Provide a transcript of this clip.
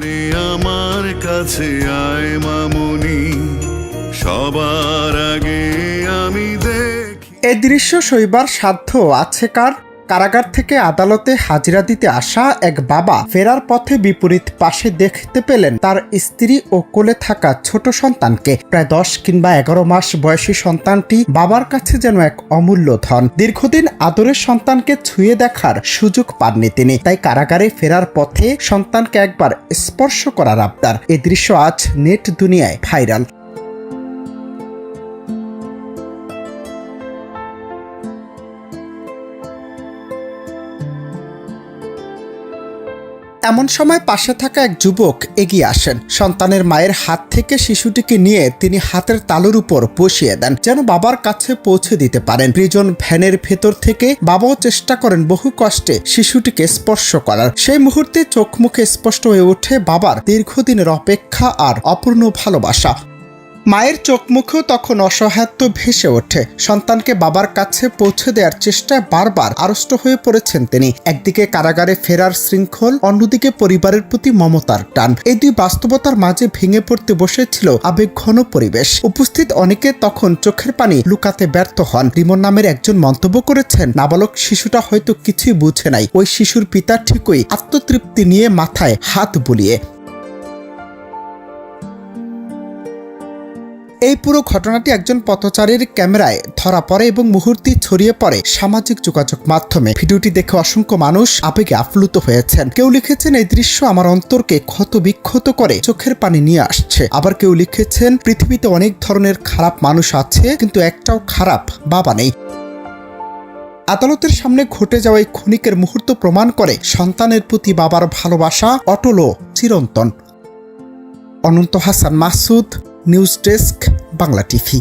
রে আমার কাছে আয় মামুনি, সবার আগে আমি দেখি। এ দৃশ্য সইবার সাধ্য আছে কার? কারাগার থেকে আদালতে হাজিরা দিতে আসা এক বাবা ফেরার পথে বিপরীত পাশে দেখতে পেলেন তার স্ত্রী ও কোলে থাকা ছোট সন্তানকে। প্রায় 10 কিংবা 11 মাস বয়সী সন্তানটি বাবার কাছে যেন এক অমূল্য ধন। দীর্ঘদিন আদরের সন্তানকে ছুঁয়ে দেখার সুযোগ পাননি তিনি, তাই কারাগারে ফেরার পথে সন্তানকে একবার স্পর্শ করার আবদার। এ দৃশ্য আজ নেট দুনিয়ায় ভাইরাল। এমন সময় পাশে থাকা এক যুবক এগিয়ে আসেন। সন্তানের মায়ের হাত থেকে শিশুটিকে নিয়ে তিনি হাতের তালুর উপর বসিয়ে দেন, যেন বাবার কাছে পৌঁছে দিতে পারেন। প্রিজন ভ্যানের ভেতর থেকে বাবাও চেষ্টা করেন বহু কষ্টে শিশুটিকে স্পর্শ করার। সেই মুহূর্তে চোখ মুখে স্পষ্ট হয়ে ওঠে বাবার দীর্ঘদিনের অপেক্ষা আর অপূর্ণ ভালোবাসা। মায়ের চোখ মুখেও তখন অসহায়ত্ব ভেসে ওঠে। সন্তানকে বাবার কাছে পৌঁছে দেওয়ার চেষ্টায় বারবার আড়ষ্ট হয়ে পড়েছেন তিনি। একদিকে কারাগারে ফেরার শৃঙ্খল, অন্যদিকে পরিবারের প্রতি মমতার টান। এই দুই বাস্তবতার মাঝে ভেঙে পড়তে বসেছিল আবেগঘন পরিবেশ। উপস্থিত অনেকে তখন চোখের পানি লুকাতে ব্যর্থ হন। রিমন নামের একজন মন্তব্য করেছেন, নাবালক শিশুটা হয়তো কিছুই বুঝে নাই, ওই শিশুর পিতা ঠিকই আত্মতৃপ্তি নিয়ে মাথায় হাত বুলিয়ে। এই পুরো ঘটনাটি একজন পথচারীর ক্যামেরায় ধরা পড়ে এবং মুহূর্তে ছড়িয়ে পড়ে সামাজিক যোগাযোগ মাধ্যমে। ভিডিওটি দেখে অসংখ্য মানুষ আবেগে আপ্লুত হয়েছেন। কেউ লিখেছেন, এই দৃশ্য আমার অন্তরকে ক্ষত বিক্ষত করে চোখের পানি নিয়ে আসছে। আবার কেউ লিখেছেন, পৃথিবীতে অনেক ধরনের খারাপ মানুষ আছে, কিন্তু একটাও খারাপ বাবা নেই। আদালতের সামনে ঘটে যাওয়া এই ক্ষণিকের মুহূর্ত প্রমাণ করে সন্তানের প্রতি বাবার ভালোবাসা অটল ও চিরন্তন। Ananta Hasan Masud, news desk, Bangla TV.